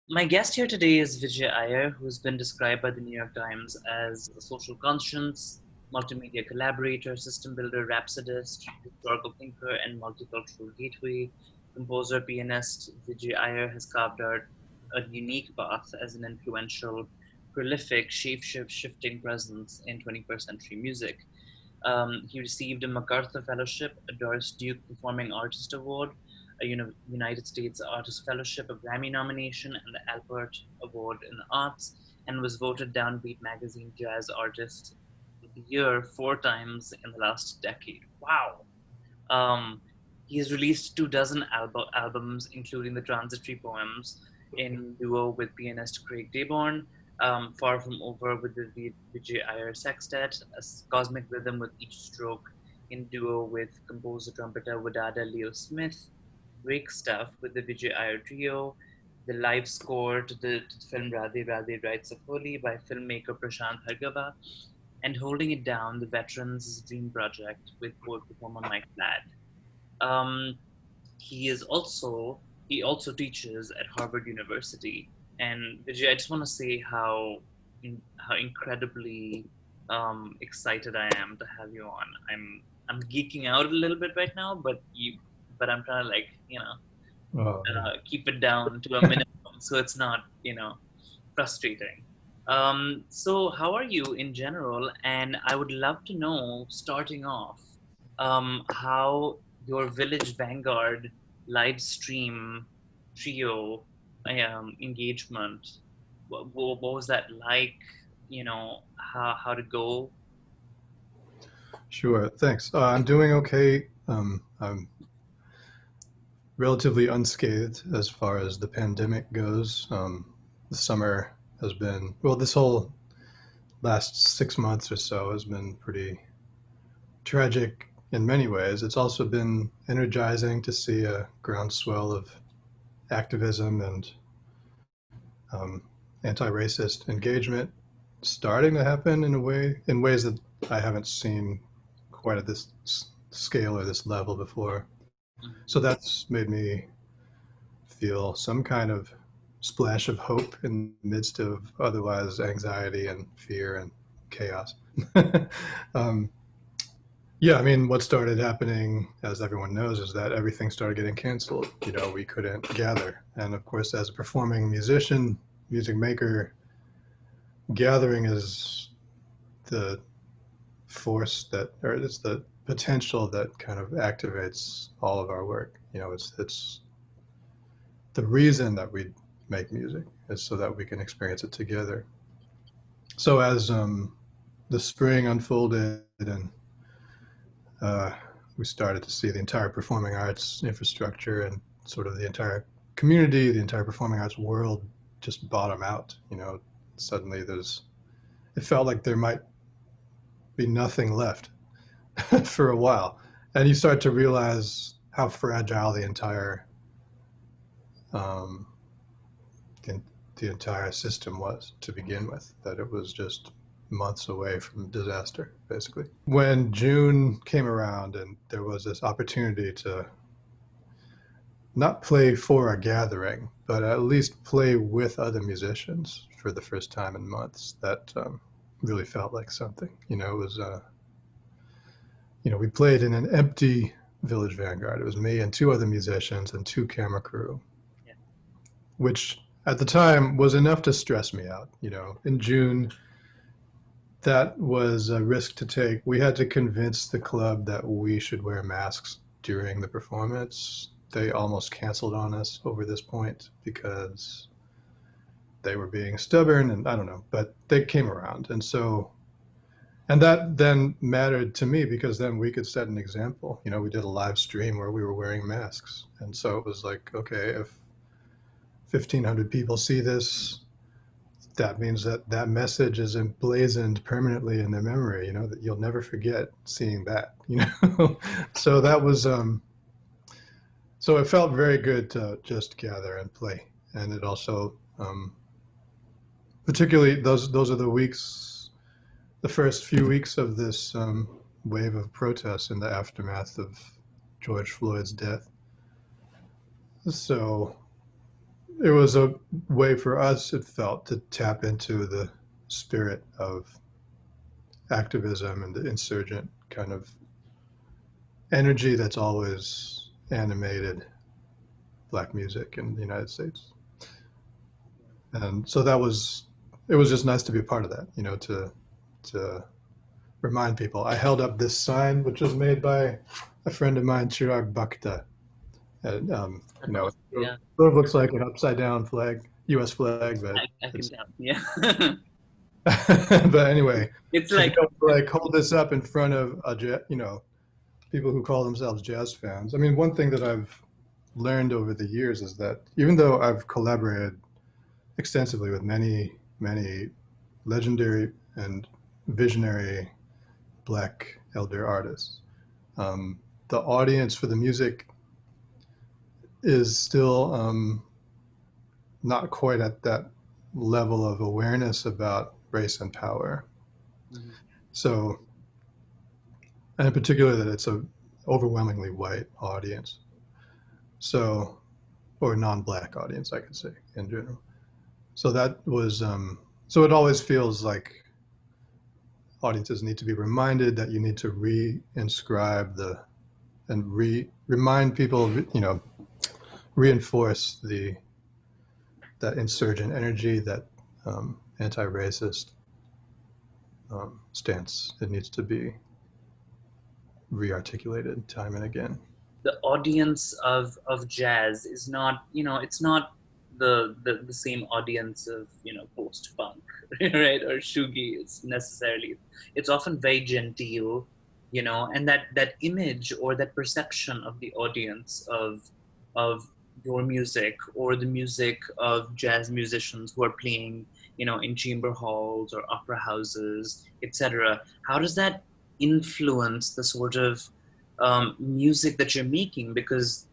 My guest here today is Vijay Iyer, who's been described by the New York Times as a social conscience, multimedia collaborator, system builder, rhapsodist, historical thinker, and multicultural gateway. Composer, pianist Vijay Iyer has carved out a unique path as an influential, prolific, shape-shifting presence in 21st century music. He received a MacArthur Fellowship, a Doris Duke Performing Artist Award, a United States Artist Fellowship, a Grammy nomination, and the Albert Award in the Arts, and was voted Downbeat Magazine Jazz Artist of the Year 4 times in the last decade. Wow. Um, he has released 2 dozen albums, including the Transitory Poems in duo with pianist Craig Deborn, Far From Over with the Vijay Iyer Sextet, a Cosmic Rhythm with Each Stroke in duo with composer trumpeter Wadada Leo Smith, Break Stuff with the Vijay Iyer Trio, the live score to the film Radhe Radhe Rites of Holi by filmmaker Prashant Hargava, and Holding It Down, the Veterans' Dream Project with poet performer Mike Ladd. Um, he also teaches at Harvard University. And Vijay, I just want to say how incredibly excited I am to have you on. I'm geeking out a little bit right now, but I'm trying to Oh, keep it down to a minimum so it's not frustrating. So how are you in general? And I would love to know, starting off, how your Village Vanguard live stream trio engagement. What was that like? How to go? sure. Thanks. I'm doing okay. I'm relatively unscathed as far as the pandemic goes. The summer has been, well, this whole last 6 months or so has been pretty tragic in many ways. It's also been energizing to see a groundswell of activism and um, anti-racist engagement starting to happen in ways that I haven't seen quite at this scale or this level before. So that's made me feel some kind of splash of hope in the midst of otherwise anxiety and fear and chaos. um, yeah, I mean, what started happening, as everyone knows, is that everything started getting canceled. We couldn't gather. And of course, as a performing musician, music maker, gathering is the force that, or it's the potential that kind of activates all of our work. It's the reason that we make music is so that we can experience it together. So as the spring unfolded and uh, we started to see the entire performing arts infrastructure and sort of the entire community, the entire performing arts world just bottom out. Suddenly it felt like there might be nothing left for a while. And you start to realize how fragile um, the, the entire system was to begin with, that it was just months away from disaster, basically. When June came around and there was this opportunity to not play for a gathering, but at least play with other musicians for the first time in months, that really felt like something. It was, we played in an empty Village Vanguard. It was me and two other musicians and two camera crew, Yeah. which at the time was enough to stress me out. In June, that was a risk to take. We had to convince the club that we should wear masks during the performance. They almost canceled on us over this point because they were being stubborn, and I don't know, but they came around. And that then mattered to me because then we could set an example. We did a live stream where we were wearing masks. And so it was like, okay, if 1,500 people see this, that means that message is emblazoned permanently in their memory, that you'll never forget seeing that. So that was, so it felt very good to just gather and play. And it also, particularly those are the weeks, the first few weeks of this wave of protests in the aftermath of George Floyd's death. So it was a way for us, it felt, to tap into the spirit of activism and the insurgent kind of energy that's always animated black music in the United States. And so it was just nice to be a part of that, to remind people. I held up this sign, which was made by a friend of mine, Chirag Bhakta. And, it Yeah, sort of looks like an upside down flag, US flag, but I can it's, tell. Yeah. but anyway, It's to be like, able to like hold this up in front of people who call themselves jazz fans. I mean, one thing that I've learned over the years is that even though I've collaborated extensively with many, many legendary and visionary black elder artists, the audience for the music is still not quite at that level of awareness about race and power. mhm. So, and in particular, that it's a overwhelmingly white audience. So, or non-black audience, I could say in general. So that was, so it always feels like audiences need to be reminded that you need to re-inscribe and remind people, reinforce that insurgent energy, that anti-racist stance. It needs to be re-articulated time and again. The audience of jazz is not, it's not the same audience of, post punk, right, or shoegaze necessarily. It's often very genteel, and that image or that perception of the audience of your music or the music of jazz musicians who are playing, in chamber halls or opera houses, etc. How does that influence the sort of music that you're making? Because,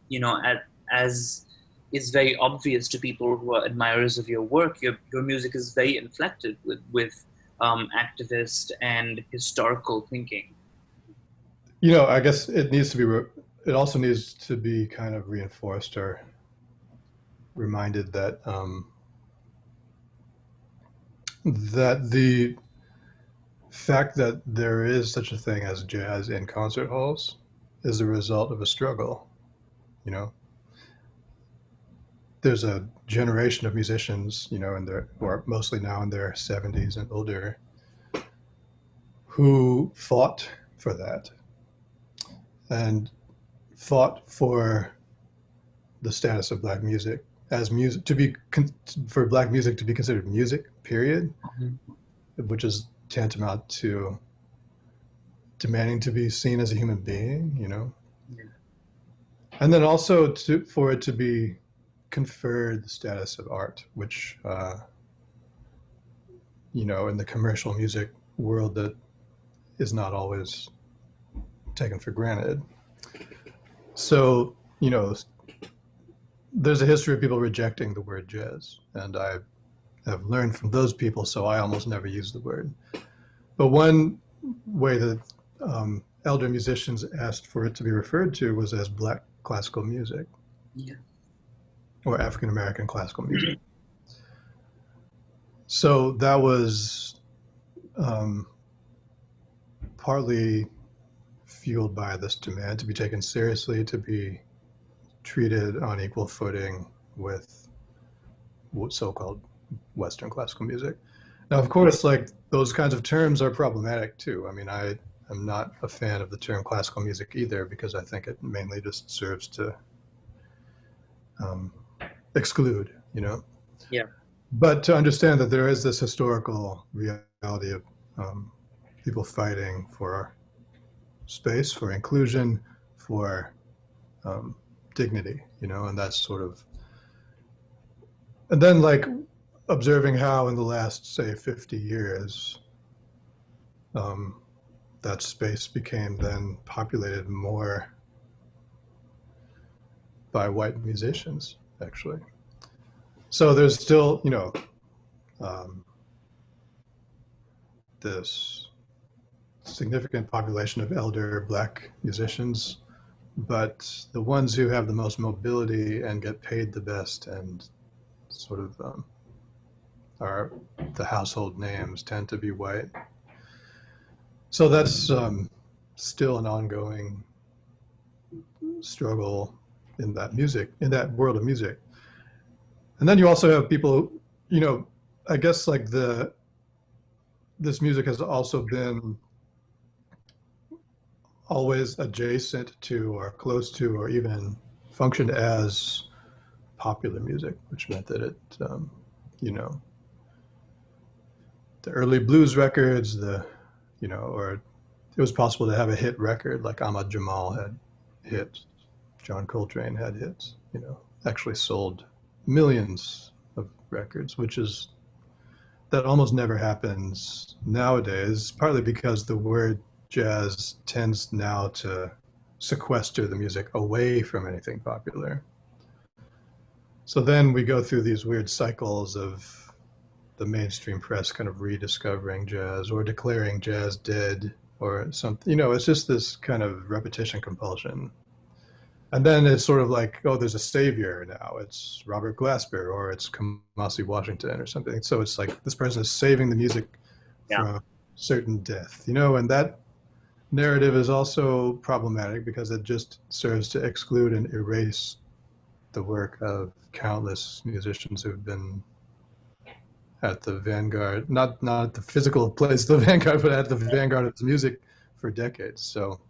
as is very obvious to people who are admirers of your work, your music is very inflected with activist and historical thinking. I guess it also needs to be kind of reinforced or reminded that that the fact that there is such a thing as jazz in concert halls is a result of a struggle. You know, there's a generation of musicians, who are mostly now in their 70s and older, who fought for that and fought for the status of black music as music for black music to be considered music, period, Mhm. which is tantamount to demanding to be seen as a human being, Yeah. and then also for it to be conferred the status of art, which in the commercial music world that is not always taken for granted. So, there's a history of people rejecting the word jazz, and I have learned from those people, so I almost never use the word. But one way that elder musicians asked for it to be referred to was as black classical music Yeah. or African American classical music. So that was um, partly fueled by this demand to be taken seriously, to be treated on equal footing with so-called Western classical music. Now, of course, like those kinds of terms are problematic too. I mean, I am not a fan of the term classical music either, because I think it mainly just serves to um, exclude, Yeah. But to understand that there is this historical reality of people fighting for space, for inclusion, for um, dignity, and that's sort of, and then like observing how in the last, say, 50 years, um, that space became then populated more by white musicians, actually. So there's still, um, this significant population of elder black musicians, but the ones who have the most mobility and get paid the best and sort of are the household names tend to be white. So that's still an ongoing struggle in that music, in that world of music. And then you also have people, you know, I guess like this music has also been always adjacent to or close to or even functioned as popular music, which meant that it, you know, the early blues records, or it was possible to have a hit record like Ahmad Jamal had hits, John Coltrane had hits, actually sold millions of records, which is that almost never happens nowadays, partly because the word jazz tends now to sequester the music away from anything popular. So then we go through these weird cycles of the mainstream press kind of rediscovering jazz or declaring jazz dead or something. It's just this kind of repetition compulsion. And then it's sort of like, oh, there's a savior now. It's Robert Glasper or it's Kamasi Washington or something. So it's like this person is saving the music from certain death, and that narrative is also problematic because it just serves to exclude and erase the work of countless musicians who've been at the vanguard, not at the physical place of the vanguard, but at the vanguard of the music for decades. So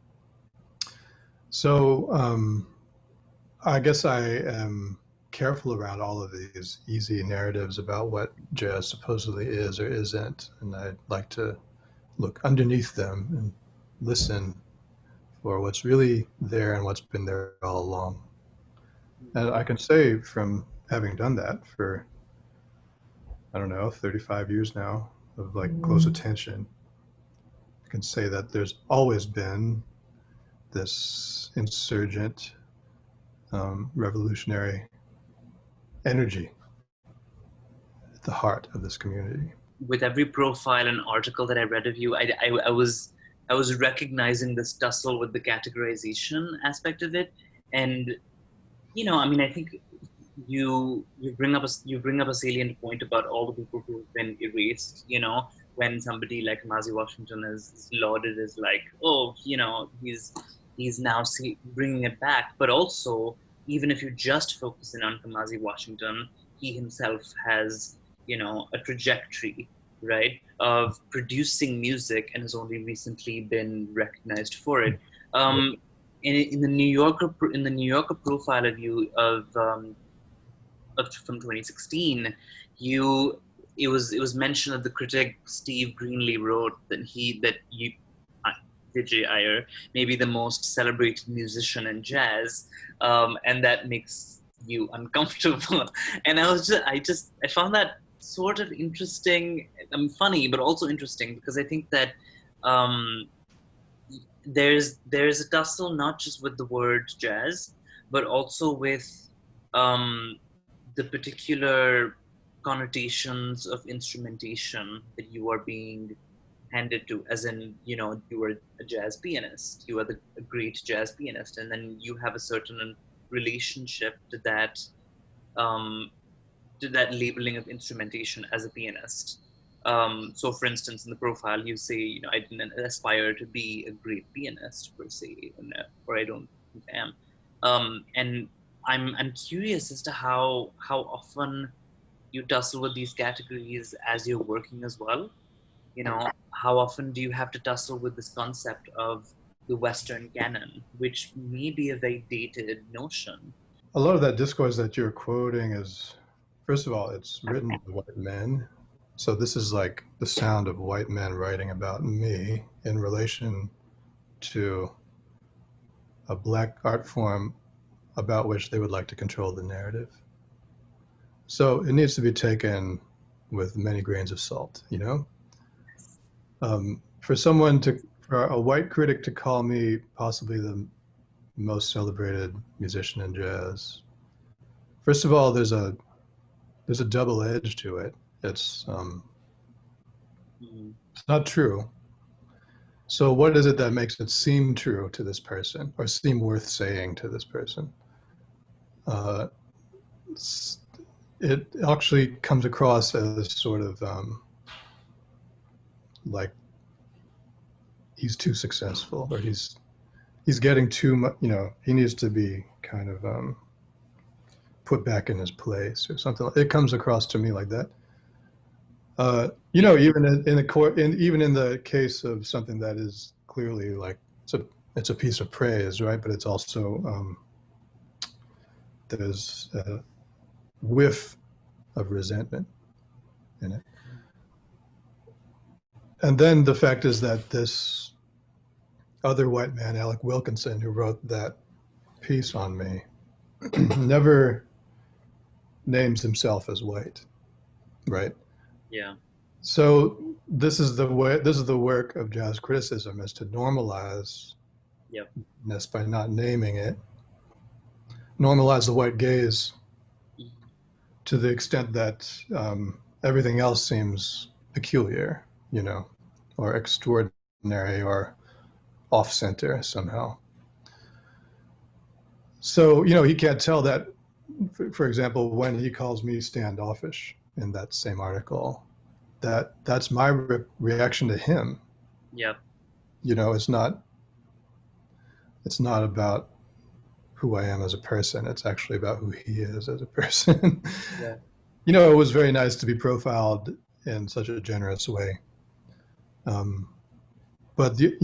I guess I am careful around all of these easy narratives about what jazz supposedly is or isn't, and I'd like to look underneath them and listen for what's really there and what's been there all along. And I can say from having done that for, I don't know, 35 years now of like close attention, I can say that there's always been this insurgent, revolutionary energy at the heart of this community. With every profile and article that I read of you, I was recognizing this tussle with the categorization aspect of it, and I think you bring up a salient point about all the people who have been erased. When somebody like Kamasi Washington is lauded as like, oh, he's now bringing it back, but also even if you just focus in on Kamasi Washington, he himself has a trajectory, right, of producing music and has only recently been recognized for it. In the New Yorker profile of you from 2016, it was mentioned that the critic Steve Greenlee wrote that Vijay Iyer may be the most celebrated musician in jazz, and that makes you uncomfortable. And I found that sort of interesting, funny, but also interesting because I think that there's a tussle not just with the word jazz, but also with the particular connotations of instrumentation that you are being handed to, as in, you were a jazz pianist, you are a great jazz pianist, and then you have a certain relationship to that labeling of instrumentation as a pianist. So, for instance, in the profile, you say, I didn't aspire to be a great pianist per se, or I don't think I am. And I'm curious as to how often you tussle with these categories as you're working as well. How often do you have to tussle with this concept of the Western canon, which may be a very dated notion? A lot of that discourse that you're quoting is, first of all, it's written by white men. So this is like the sound of white men writing about me in relation to a black art form about which they would like to control the narrative. So it needs to be taken with many grains of salt, for a white critic to call me possibly the most celebrated musician in jazz. First of all, there's a double edge to it. It's not true. So what is it that makes it seem true to this person or seem worth saying to this person? it actually comes across as sort of like he's too successful, or he's getting too much. He needs to be kind of put back in his place or something. It comes across to me like that. Even in the court, even in the case of something that is clearly like it's a piece of praise, right? But it's also there's a whiff of resentment in it. And then the fact is that this other white man, Alec Wilkinson, who wrote that piece on me, never names himself as white, right? Yeah. So this is the way. This is the work of jazz criticism: is to normalize Yep. this by not naming it, normalize the white gaze to the extent that everything else seems peculiar, or extraordinary or off center somehow. So, he can't tell that, for example, when he calls me standoffish in that same article, that's my reaction to him. Yep. It's not about who I am as a person. It's actually about who he is as a person. Yeah. It was very nice to be profiled in such a generous way. But he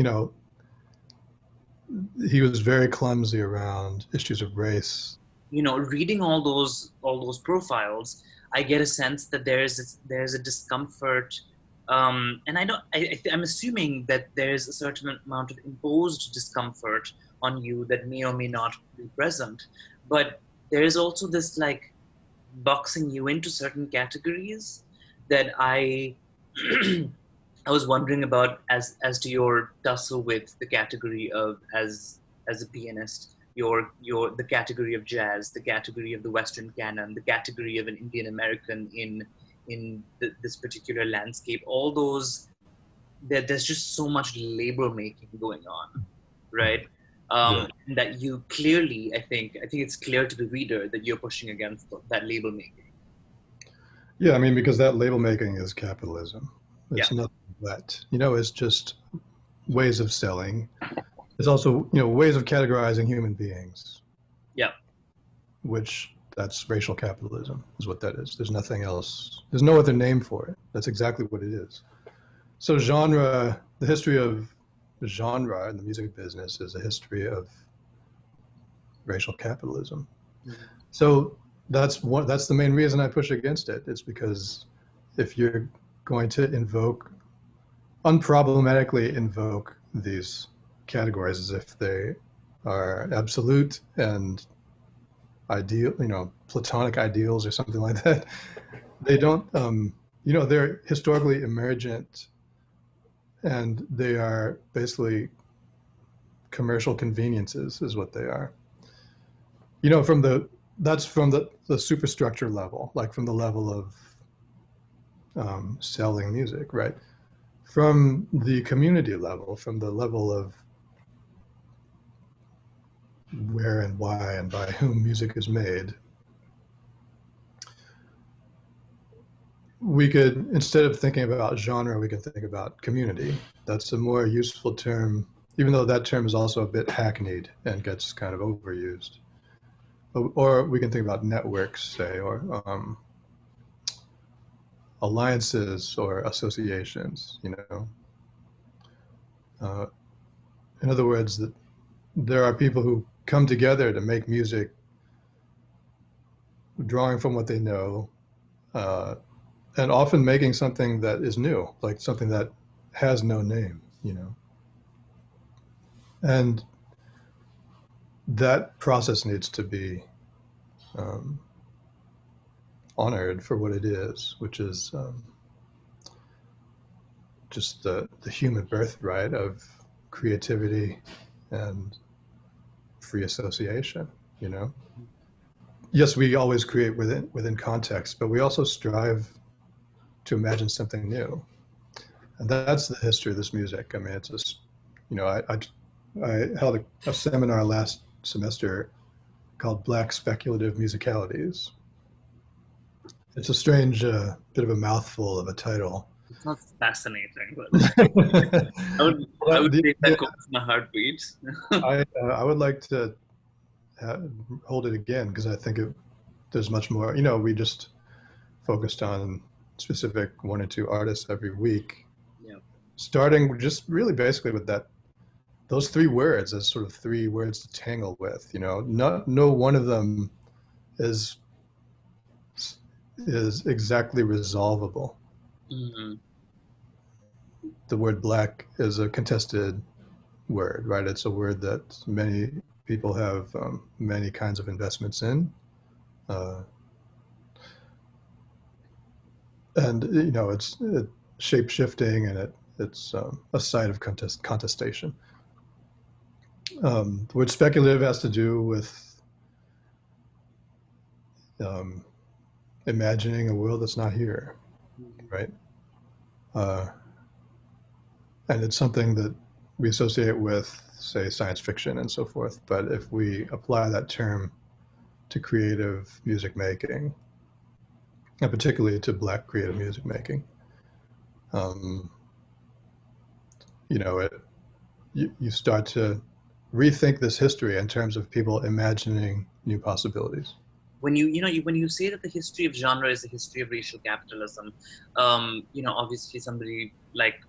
was very clumsy around issues of race. Reading all those profiles, I get a sense that there's a discomfort, and I'm assuming that there's a certain amount of imposed discomfort on you that may or may not be present, but there is also this like boxing you into certain categories that I I was wondering about as to your tussle with the category of as a pianist, your the category of jazz, the category of the Western canon, the category of an Indian American in this particular landscape. All those there's just so much label making going on, right? Yeah. That you clearly, I think it's clear to the reader that you're pushing against that label making. Yeah, I mean, because that label making is capitalism. It's Yeah. nothing but, it's just ways of selling. It's also, ways of categorizing human beings. Yeah. Which that's racial capitalism is what that is. There's nothing else. There's no other name for it. That's exactly what it is. So genre, the history of genre in the music business is a history of racial capitalism. Mm-hmm. So that's the main reason I push against it. It's because if you're going to unproblematically invoke these categories as if they are absolute and ideal, platonic ideals or something like that, they don't, they're historically emergent, and they are basically commercial conveniences is what they are. That's from the superstructure level, like from the level of selling music, right? From the community level, from the level of where and why and by whom music is made, we could, instead of thinking about genre, we can think about community. That's a more useful term, even though that term is also a bit hackneyed and gets kind of overused. Or we can think about networks, say, or alliances or associations, in other words, that there are people who come together to make music, drawing from what they know, and often making something that is new, like something that has no name, And that process needs to be honored for what it is, which is just the human birthright of creativity and free association, Yes, we always create within context, but we also strive to imagine something new. And that's the history of this music. I mean, it's just, I held a seminar last semester called Black Speculative Musicalities. It's a strange bit of a mouthful of a title. It's not fascinating, but I would But take that quote with my heartbeat. I would like to hold it again because I think there's much more. You know, we just focused on specific one or two artists every week, Yeah. starting just really basically with those three words as sort of three words to tangle with. You know, no one of them is is exactly resolvable. Hmm. The word black is a contested word, right? It's a word that many people have many kinds of investments in. Uh, and you know it's shape shifting and it's a site of contestation. The word speculative has to do with um, imagining a world that's not here, right? Uh, and it's something that we associate with, say, science fiction and so forth. But if we apply that term to creative music making, and particularly to Black creative music making, um, you know, you start to rethink this history in terms of people imagining new possibilities. When when you say that the history of genre is the history of racial capitalism, obviously somebody like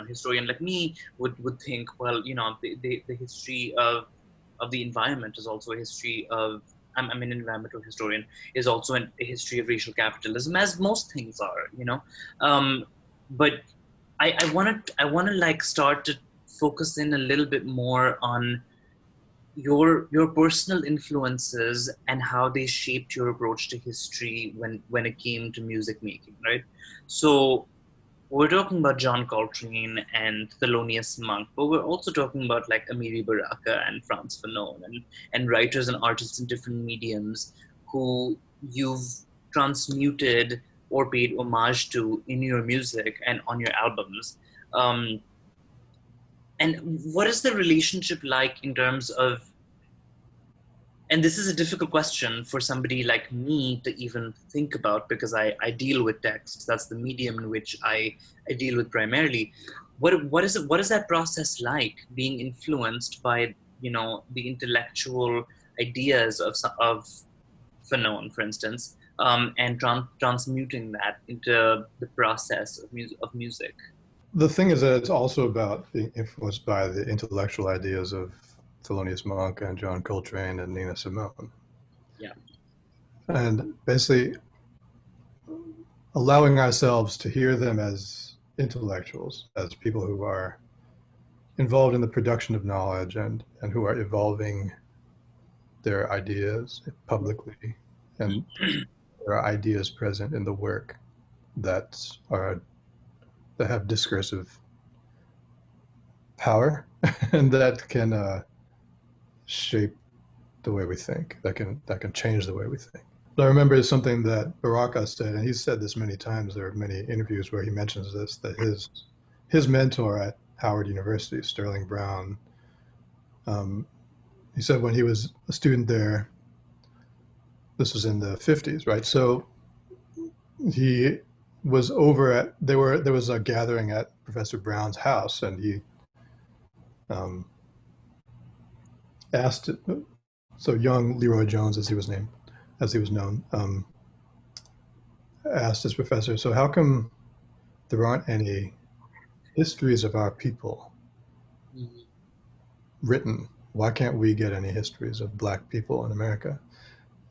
historian like me would think, well, the history of the environment is also a history of I'm an environmental historian, is also a history of racial capitalism, as most things are, but I want to like start to focus in a little bit more on your personal influences and how they shaped your approach to history when it came to music making, right? So we're talking about John Coltrane and Thelonious Monk, but we're also talking about like Amiri Baraka and Franz Fanon and writers and artists in different mediums who you've transmuted or paid homage to in your music and on your albums. Um, and what is the relationship like in terms of, and this is a difficult question for somebody like me to even think about because I deal with text. That's the medium in which I deal with primarily. What is that process like, being influenced by the intellectual ideas of Fanon, for instance, and transmuting that into the process of music? The thing is that it's also about being influenced by the intellectual ideas of Thelonious Monk and John Coltrane and Nina Simone. Yeah. And basically allowing ourselves to hear them as intellectuals, as people who are involved in the production of knowledge and who are evolving their ideas publicly, and there are ideas present in the work that are that have discursive power and that can shape the way we think, that can change the way we think. But I remember something that Baraka said, and he's said this many times. There are many interviews where he mentions this, that his mentor at Howard University, Sterling Brown, um, he said when he was a student there, this was in the 50s, right? So he was over at there was a gathering at Professor Brown's house, and he um, asked, so young Leroy Jones, as he was known, asked his professor, so how come there aren't any histories of our people Mhm. written? Why can't we get any histories of Black people in America?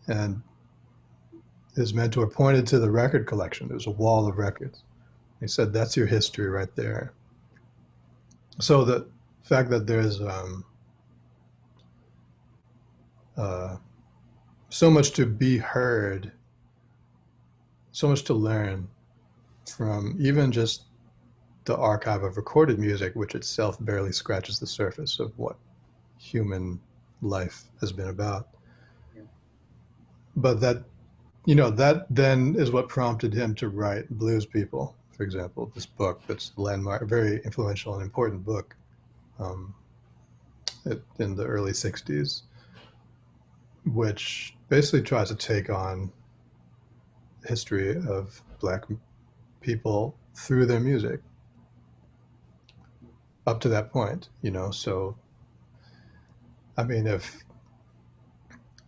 And his mentor pointed to the record collection. There was a wall of records. He said, that's your history right there. So the fact that there's uh, so much to be heard, so much to learn from even just the archive of recorded music, which itself barely scratches the surface of what human life has been about. Yeah. But that then is what prompted him to write Blues People, for example, this book that's a landmark, very influential and important book um, in the early 60s, which basically tries to take on history of Black people through their music up to that point, you know. So I mean, if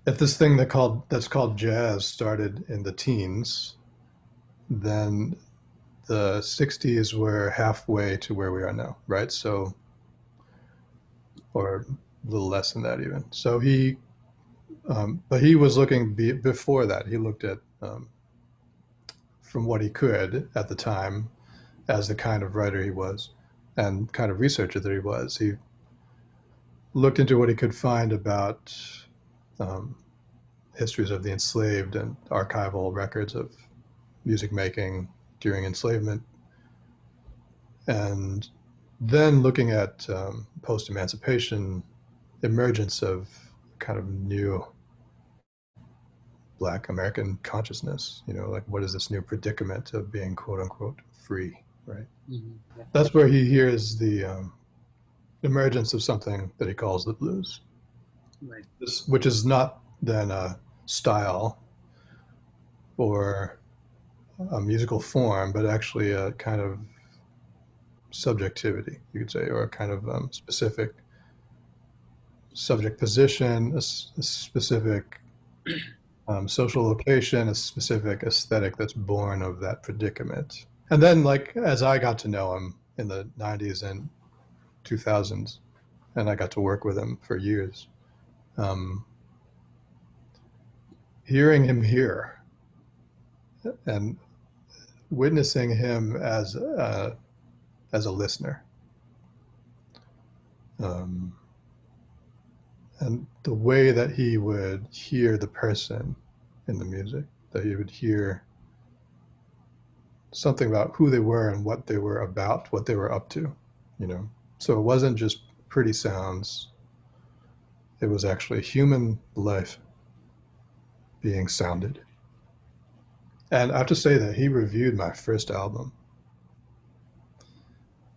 this thing that's called jazz started in the teens, then the 60s were halfway to where we are now, right? So, or a little less than that even. So but he was looking before that. He looked at from what he could at the time as the kind of writer he was and kind of researcher that he was. He looked into what he could find about um, histories of the enslaved and archival records of music making during enslavement, and then looking at post-emancipation emergence of kind of new Black American consciousness. You know, like what is this new predicament of being quote unquote free, right? Mm-hmm. Yeah. That's where he hears the emergence of something that he calls the blues, Right. which is not then a style or a musical form, but actually a kind of subjectivity, you could say, or a kind of specific subject position, a specific social location, a specific aesthetic that's born of that predicament. And then, like, as I got to know him in the 90s and 2000s, and I got to work with him for years, um, hearing him here and witnessing him as a listener, um, and the way that he would hear the person in the music, that he would hear something about who they were and what they were about, what they were up to, you know. So it wasn't just pretty sounds, it was actually human life being sounded. And I have to say that he reviewed my first album.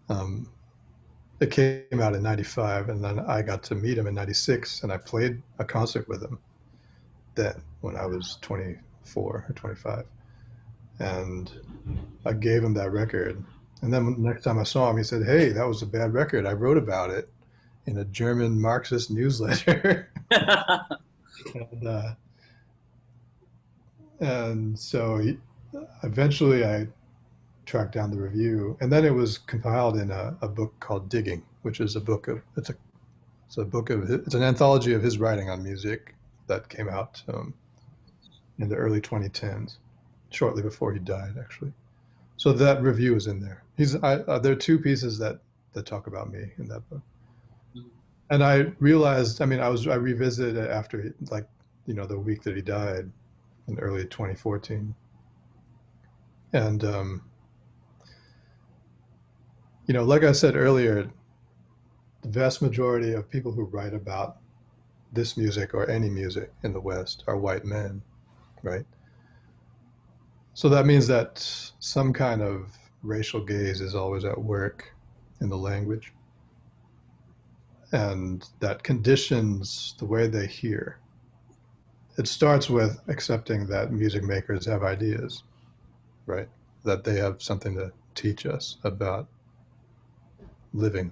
Um, it came out in 95, and then I got to meet him in 96, and I played a concert with him then when I was 24 or 25. And I gave him that record. And then the next time I saw him, he said, "Hey, that was a bad record. I wrote about it in a German Marxist newsletter." and, and so eventually I tracked down the review, and then it was compiled in a book called Digging, which is a book of it's an anthology of his writing on music that came out in the early 2010s, shortly before he died, actually. So that review is in there. There are two pieces that talk about me in that book, and I realized. I mean, I revisited it after like, you know, the week that he died in early 2014, and you know, like I said earlier, the vast majority of people who write about this music or any music in the West are white men, right? So that means that some kind of racial gaze is always at work in the language, and that conditions the way they hear. It starts with accepting that music makers have ideas, right? That they have something to teach us about living.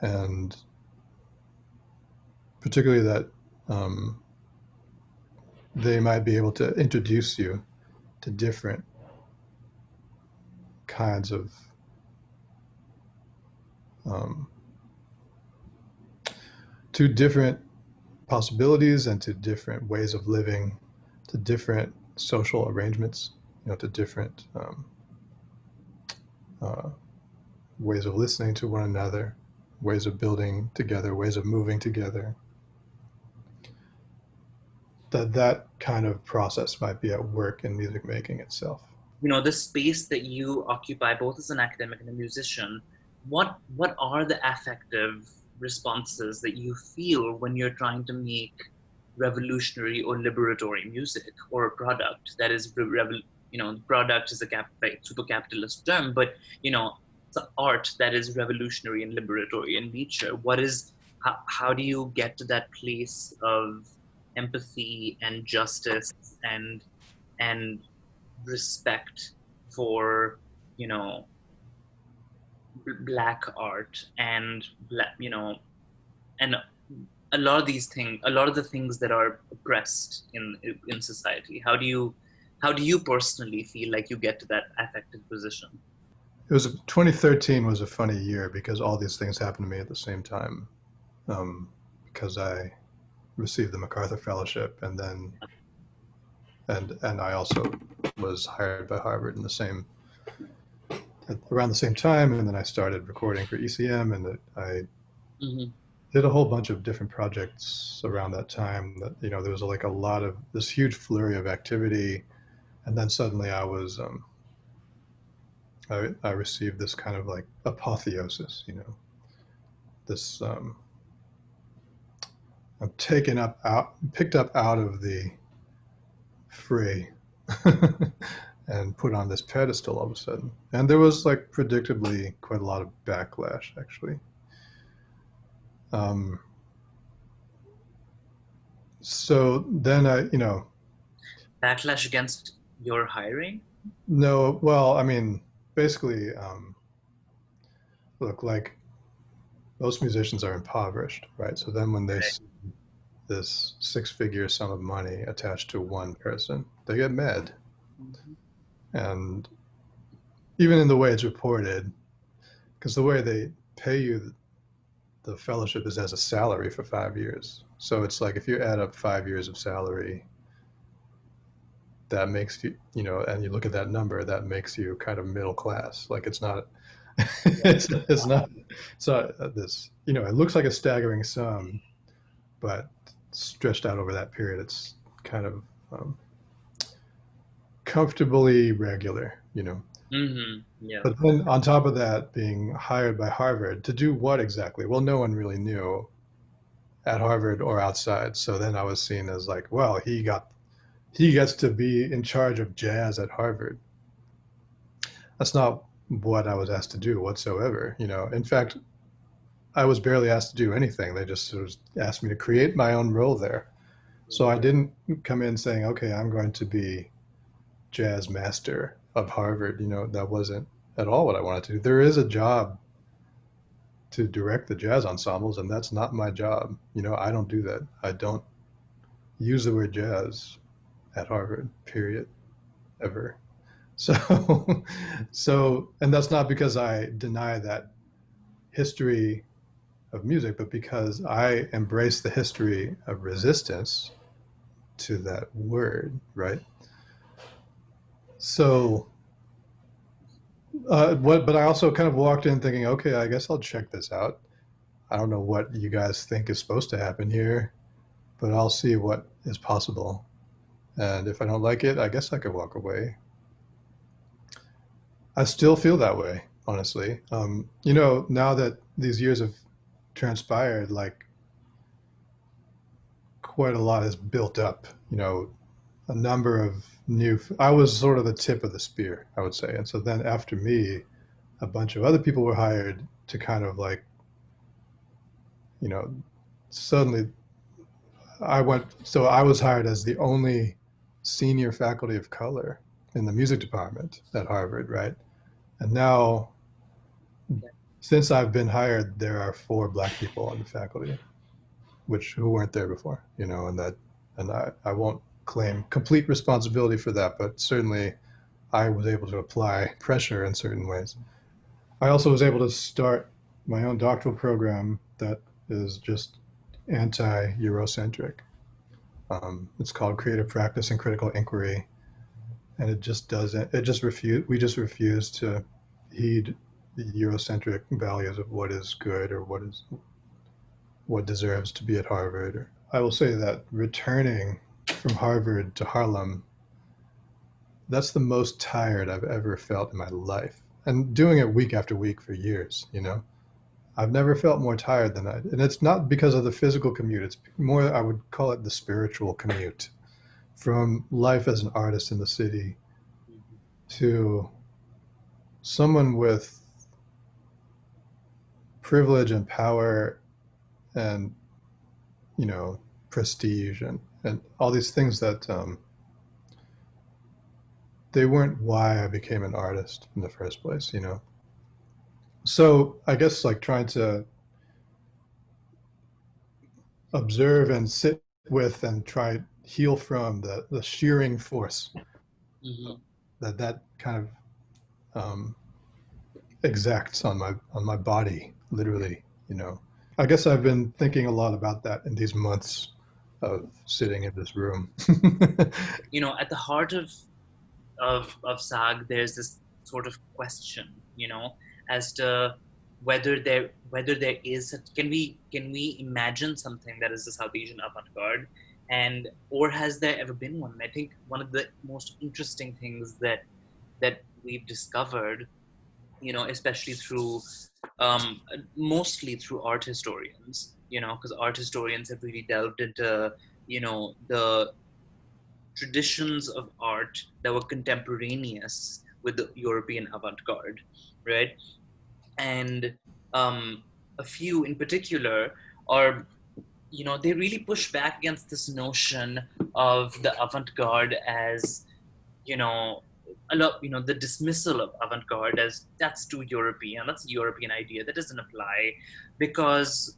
And particularly that they might be able to introduce you to different kinds of um, to different possibilities and to different ways of living, to different social arrangements, you know, to different uh, ways of listening to one another, ways of building together, ways of moving together. That kind of process might be at work in music making itself. You know, the space that you occupy both as an academic and a musician, what are the affective responses that you feel when you're trying to make revolutionary or liberatory music or a product that is you know, product is a like, super capitalist term, but you know, it's art that is revolutionary and liberatory in nature. How do you get to that place of empathy and justice and respect for, you know, black art and black, and a lot of these things, a lot of the things that are oppressed in society. How do you personally feel like you get to that affective position? It was 2013 was a funny year because all these things happened to me at the same time. Because I received the MacArthur Fellowship, and then and I also was hired by Harvard in the same around the same time, and then I started recording for ECM, and I Mm-hmm. did a whole bunch of different projects around that time. That there was like a lot of this huge flurry of activity, and then suddenly I received this kind of like apotheosis. This I'm picked up out of the fray and put on this pedestal all of a sudden. And there was like predictably quite a lot of backlash actually. Um, so then Backlash against your hiring? no, well, I mean, basically, look, like most musicians are impoverished, right? So then when they Right. see this six-figure sum of money attached to one person, they get mad. Mm-hmm. And even in the way it's reported, because the way they pay you the fellowship is as a salary for 5 years. So it's like if you add up 5 years of salary, that makes you, and you look at that number, that makes you kind of middle class. Like it's not, it's not, so this, it looks like a staggering sum, but stretched out over that period, it's kind of um, comfortably regular. Mm-hmm. Yeah. But then on top of that, being hired by Harvard to do what exactly? Well, no one really knew at Harvard or outside. So then I was seen as like, well, he gets to be in charge of jazz at Harvard. That's not what I was asked to do whatsoever. In fact, I was barely asked to do anything. They just sort of asked me to create my own role there. So I didn't come in saying, okay, I'm going to be jazz master of Harvard. That wasn't at all what I wanted to do. There is a job to direct the jazz ensembles, and that's not my job. I don't do that. I don't use the word jazz at Harvard, period, ever. So, and that's not because I deny that history of music, but because I embrace the history of resistance to that word, right? So, but I also kind of walked in thinking, okay, I guess I'll check this out. I don't know what you guys think is supposed to happen here, but I'll see what is possible. And if I don't like it, I guess I could walk away. I still feel that way, honestly. Now that these years have transpired, like quite a lot has built up. A number of I was sort of the tip of the spear, I would say. And so then after me, a bunch of other people were hired to kind of like, you know, suddenly so I was hired as the only senior faculty of color in the music department at Harvard, right? And now, since I've been hired, there are four black people on the faculty, who weren't there before, and I won't claim complete responsibility for that, but certainly I was able to apply pressure in certain ways. I also was able to start my own doctoral program that is just anti-Eurocentric. It's called Creative Practice and Critical Inquiry, and it just doesn't. We just refuse to heed the Eurocentric values of what is good or what deserves to be at Harvard. I will say that returning from Harvard to Harlem, that's the most tired I've ever felt in my life. And doing it week after week for years. I've never felt more tired than that. And it's not because of the physical commute. It's more, I would call it the spiritual commute from life as an artist in the city to someone with privilege and power and, prestige and all these things that they weren't why I became an artist in the first place, you know. So I guess like trying to observe and sit with and try heal from the shearing force Hmm. that kind of exacts on my body, literally, you know. I guess I've been thinking a lot about that in these months of sitting in this room. At the heart of SAAG, there's this sort of question, as to whether there is can we imagine something that is the South Asian avant-garde, and or has there ever been one? And I think one of the most interesting things that we've discovered, especially through mostly through art historians, because art historians have really delved into the traditions of art that were contemporaneous with the European avant-garde, right? And um, a few in particular are, they really push back against this notion of the avant-garde as, you know, a lot, the dismissal of avant-garde as that's too European, that's a European idea that doesn't apply, because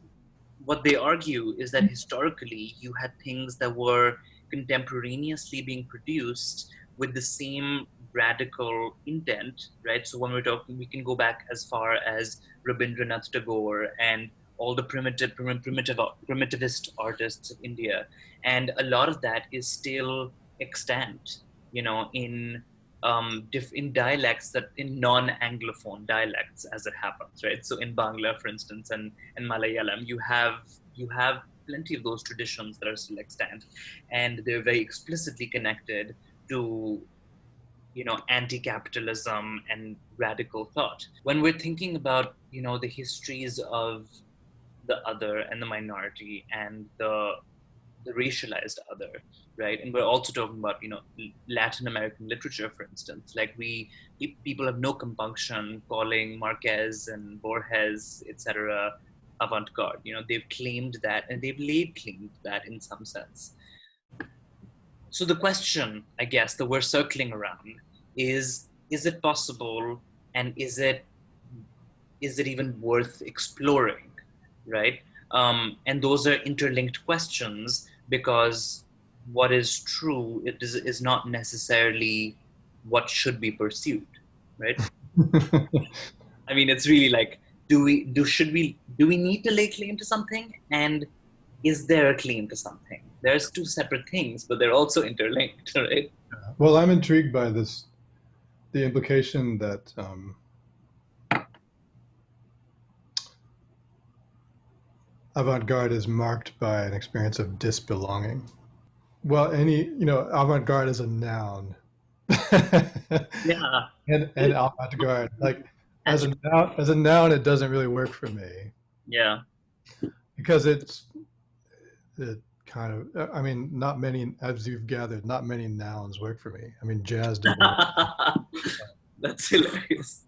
what they argue is that historically you had things that were contemporaneously being produced with the same radical intent, right? So when we're talking, we can go back as far as Rabindranath Tagore and all the primitivist artists of India, and a lot of that is still extant, in in dialects, that in non-anglophone dialects, as it happens, right? So in Bangla, for instance, and Malayalam, you have plenty of those traditions that are still extant, and they're very explicitly connected to anti-capitalism and radical thought. When we're thinking about the histories of the other and the minority and the racialized other, right? And we're also talking about Latin American literature, for instance. Like people have no compunction calling Marquez and Borges, etc., avant-garde. They've claimed that, and they've laid claim to that in some sense. So the question, I guess, that we're circling around is it possible, and is it even worth exploring, right? And those are interlinked questions, because what is true is not necessarily what should be pursued, right? I mean, it's really like, do we need to lay claim to something, and is there a claim to something? There's two separate things, but they're also interlinked, right? Well, I'm intrigued by this, the implication that avant-garde is marked by an experience of disbelonging. Well, avant-garde is a noun. Yeah. And avant-garde, like as a noun, it doesn't really work for me Yeah. because it kind of, I mean, not many, as you've gathered, not many nouns work for me. I mean, jazz doesn't work. That's hilarious.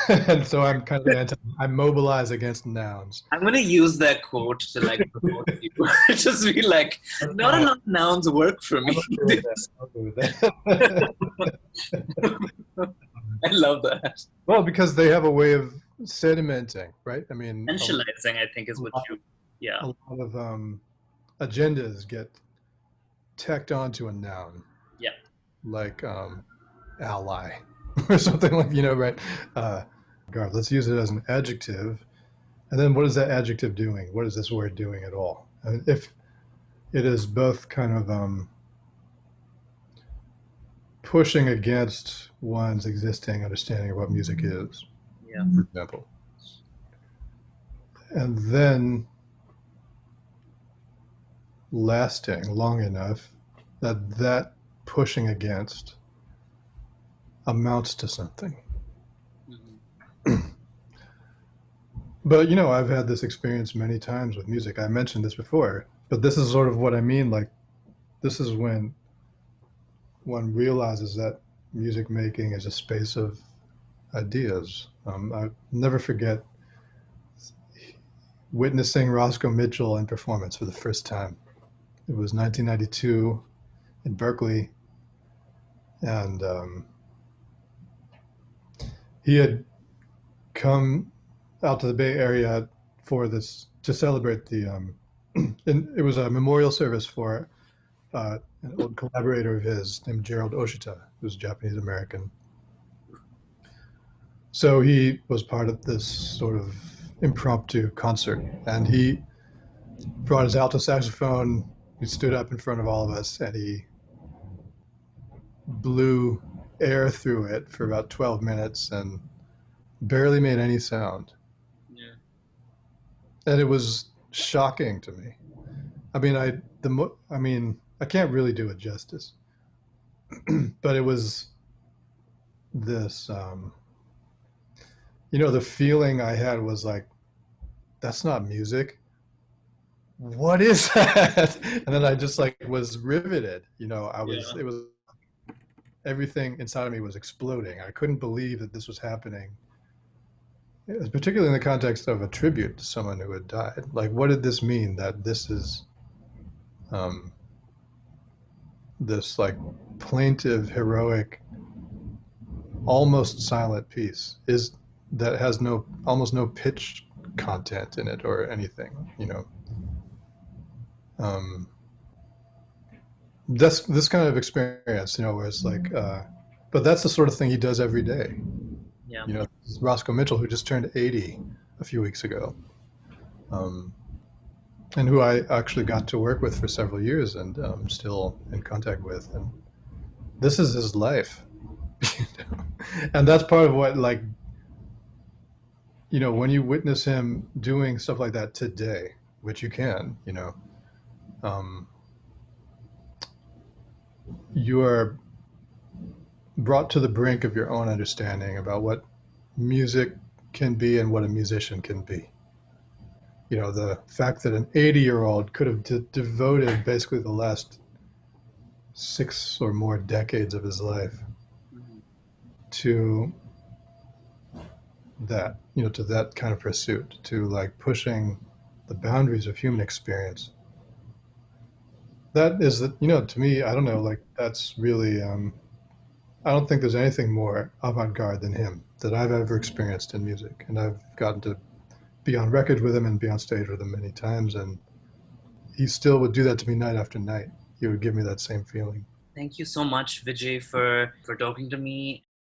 And so I mobilize against nouns. I'm gonna use that quote to like promote you. Just be like, not Uh, enough nouns work for I'm me. okay with that. I'll go with that. I love that. Well, because they have a way of sedimenting, right? I mean, Essentializing, I think, is a what lot, you. Yeah. a lot of agendas get tacked onto a noun, Yeah. like ally or something, like, right? God, let's use it as an adjective. And then what is that adjective doing? What is this word doing at all? And if it is both kind of pushing against one's existing understanding of what music is, Yeah. for example, and then lasting long enough that pushing against amounts to something. Mhm. But I've had this experience many times with music. I mentioned this before, but this is sort of what I mean. Like, this is when one realizes that music making is a space of ideas. I never forget witnessing Roscoe Mitchell in performance for the first time. It was 1992 in Berkeley, and he had come out to the Bay Area for this to celebrate the. And it was a memorial service for an old collaborator of his named Gerald Oshita, who's Japanese American. So he was part of this sort of impromptu concert, and he brought his alto saxophone. He stood up in front of all of us, and he blew air through it for about 12 minutes and barely made any sound. Yeah. And it was shocking to me. I mean, I can't really do it justice, but it was this. The feeling I had was like, that's not music. What is that? And then I just like was riveted. Yeah. It was everything inside of me was exploding. I couldn't believe that this was happening. It was particularly in the context of a tribute to someone who had died. Like, what did this mean that this is this like plaintive, heroic, almost silent piece is that has almost no pitch content in it or anything. This kind of experience, where it's like, but that's the sort of thing he does every day. Yeah. Roscoe Mitchell, who just turned 80 a few weeks ago, and who I actually got to work with for several years and still in contact with. And this is his life. And that's part of what, like, when you witness him doing stuff like that today, which you can, you are brought to the brink of your own understanding about what music can be and what a musician can be. The fact that an 80-year-old could have devoted basically the last 6 or more decades of his life Mhm. to that, to that kind of pursuit, to like pushing the boundaries of human experience. That is, to me, I don't know, like that's really, I don't think there's anything more avant-garde than him that I've ever experienced in music. And I've gotten to be on record with him and be on stage with him many times. And he still would do that to me night after night. He would give me that same feeling. Thank you so much, Vijay, for talking to me.